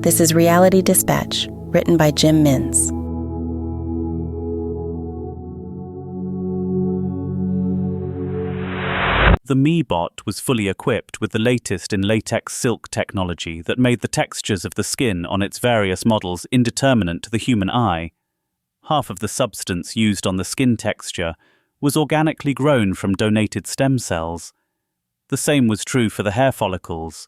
This is Reality Dispatch, written by Jim Mintz. The MeBot was fully equipped with the latest in latex silk technology that made the textures of the skin on its various models indeterminate to the human eye. Half of the substance used on the skin texture was organically grown from donated stem cells. The same was true for the hair follicles.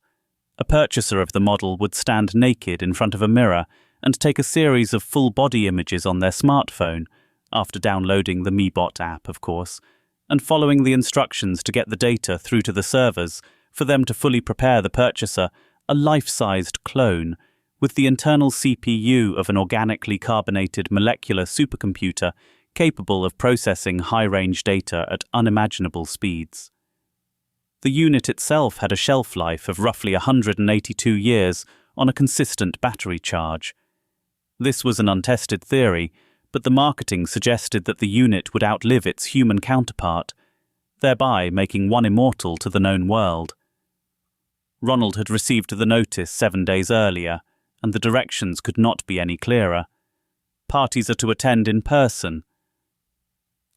A purchaser of the model would stand naked in front of a mirror and take a series of full-body images on their smartphone, after downloading the MeBot app, of course, and following the instructions to get the data through to the servers for them to fully prepare the purchaser a life-sized clone with the internal CPU of an organically carbonated molecular supercomputer capable of processing high-range data at unimaginable speeds. The unit itself had a shelf life of roughly 182 years on a consistent battery charge. This was an untested theory, but the marketing suggested that the unit would outlive its human counterpart, thereby making one immortal to the known world. Ronald had received the notice 7 days earlier, and the directions could not be any clearer. Parties are to attend in person.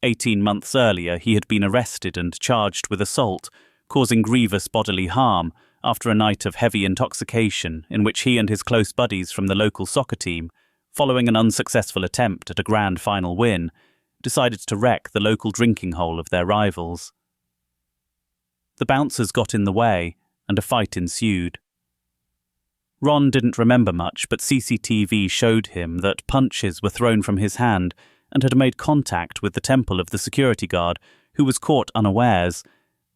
18 months earlier, he had been arrested and charged with assault, causing grievous bodily harm after a night of heavy intoxication in which he and his close buddies from the local soccer team, following an unsuccessful attempt at a grand final win, decided to wreck the local drinking hole of their rivals. The bouncers got in the way, and a fight ensued. Ron didn't remember much, but CCTV showed him that punches were thrown from his hand and had made contact with the temple of the security guard, who was caught unawares,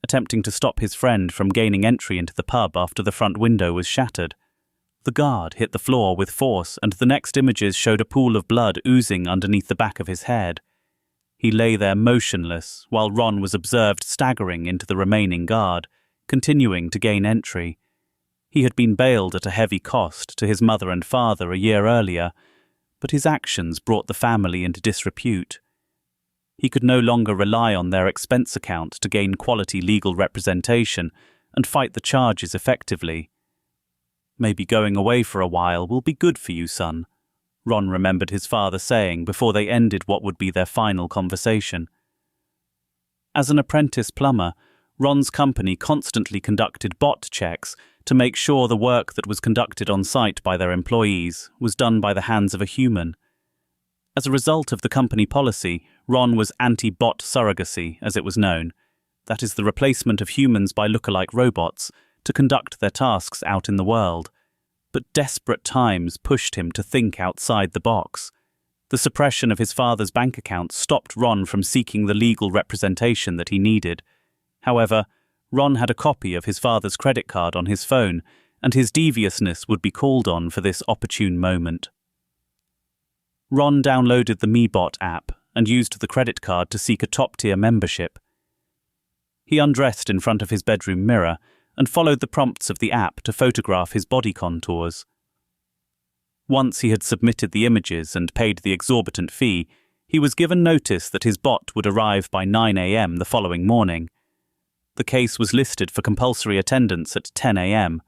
attempting to stop his friend from gaining entry into the pub after the front window was shattered. The guard hit the floor with force, and the next images showed a pool of blood oozing underneath the back of his head. He lay there motionless, while Ron was observed staggering into the remaining guard, continuing to gain entry. He had been bailed at a heavy cost to his mother and father a year earlier, but his actions brought the family into disrepute. He could no longer rely on their expense account to gain quality legal representation and fight the charges effectively. "Maybe going away for a while will be good for you, son," Ron remembered his father saying before they ended what would be their final conversation. As an apprentice plumber, Ron's company constantly conducted bot checks to make sure the work that was conducted on site by their employees was done by the hands of a human. As a result of the company policy, Ron was anti-bot surrogacy, as it was known. That is the replacement of humans by lookalike robots to conduct their tasks out in the world. But desperate times pushed him to think outside the box. The suppression of his father's bank account stopped Ron from seeking the legal representation that he needed. However, Ron had a copy of his father's credit card on his phone, and his deviousness would be called on for this opportune moment. Ron downloaded the MeBot app and used the credit card to seek a top-tier membership. He undressed in front of his bedroom mirror and followed the prompts of the app to photograph his body contours. Once he had submitted the images and paid the exorbitant fee, he was given notice that his bot would arrive by 9 a.m. the following morning. The case was listed for compulsory attendance at 10 a.m.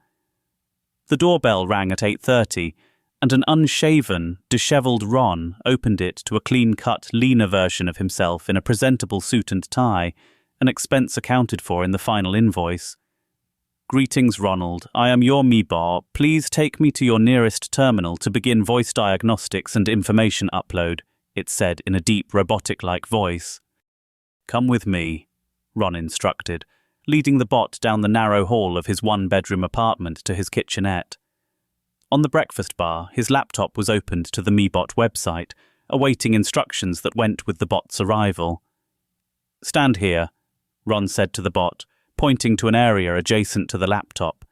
The doorbell rang at 8:30, and an unshaven, dishevelled Ron opened it to a clean-cut, leaner version of himself in a presentable suit and tie, an expense accounted for in the final invoice. "Greetings, Ronald. I am your MeBot. Please take me to your nearest terminal to begin voice diagnostics and information upload," it said in a deep, robotic-like voice. "Come with me," Ron instructed, leading the bot down the narrow hall of his one-bedroom apartment to his kitchenette. On the breakfast bar, his laptop was opened to the MeBot website, awaiting instructions that went with the bot's arrival. "Stand here," Ron said to the bot, pointing to an area adjacent to the laptop.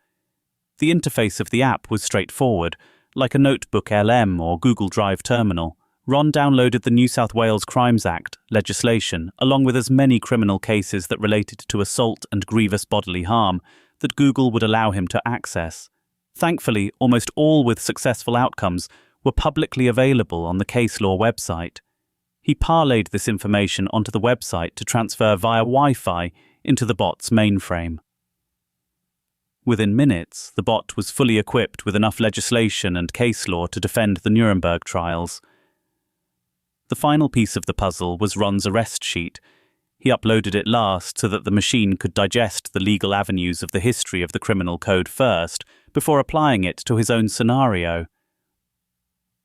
The interface of the app was straightforward, like a NotebookLM or Google Drive terminal. Ron downloaded the New South Wales Crimes Act legislation, along with as many criminal cases that related to assault and grievous bodily harm that Google would allow him to access. Thankfully, almost all with successful outcomes were publicly available on the case law website. He parlayed this information onto the website to transfer via Wi-Fi into the bot's mainframe. Within minutes, the bot was fully equipped with enough legislation and case law to defend the Nuremberg trials. The final piece of the puzzle was Ron's arrest sheet. He uploaded it last so that the machine could digest the legal avenues of the history of the criminal code first, before applying it to his own scenario.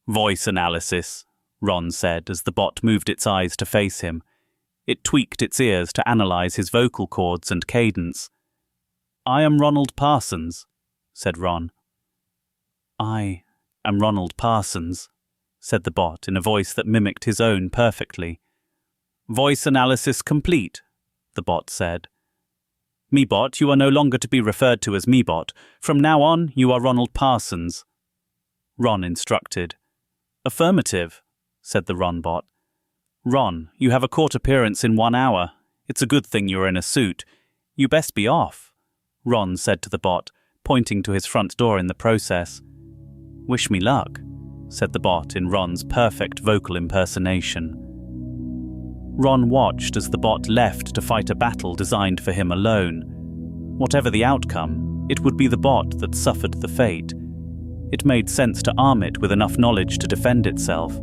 "Voice analysis," Ron said as the bot moved its eyes to face him. It tweaked its ears to analyze his vocal cords and cadence. "I am Ronald Parsons," said Ron. "I am Ronald Parsons," said the bot in a voice that mimicked his own perfectly. "Voice analysis complete," the bot said. "MeBot, you are no longer to be referred to as MeBot. From now on, you are Ronald Parsons." Ron instructed. "Affirmative," said the Ron bot. "Ron, you have a court appearance in 1 hour. It's a good thing you're in a suit. You best be off," Ron said to the bot, pointing to his front door in the process. "Wish me luck," said the bot in Ron's perfect vocal impersonation. Ron watched as the bot left to fight a battle designed for him alone. Whatever the outcome, it would be the bot that suffered the fate. It made sense to arm it with enough knowledge to defend itself.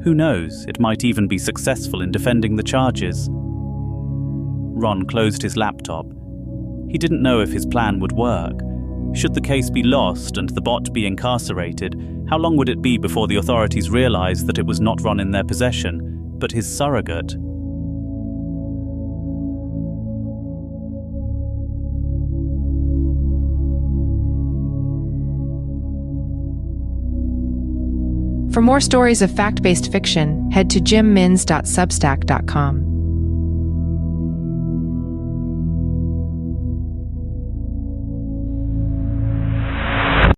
Who knows, it might even be successful in defending the charges. Ron closed his laptop. He didn't know if his plan would work. Should the case be lost and the bot be incarcerated, how long would it be before the authorities realized that it was not Ron in their possession, but his surrogate? For more stories of fact-based fiction, head to jimmins.substack.com.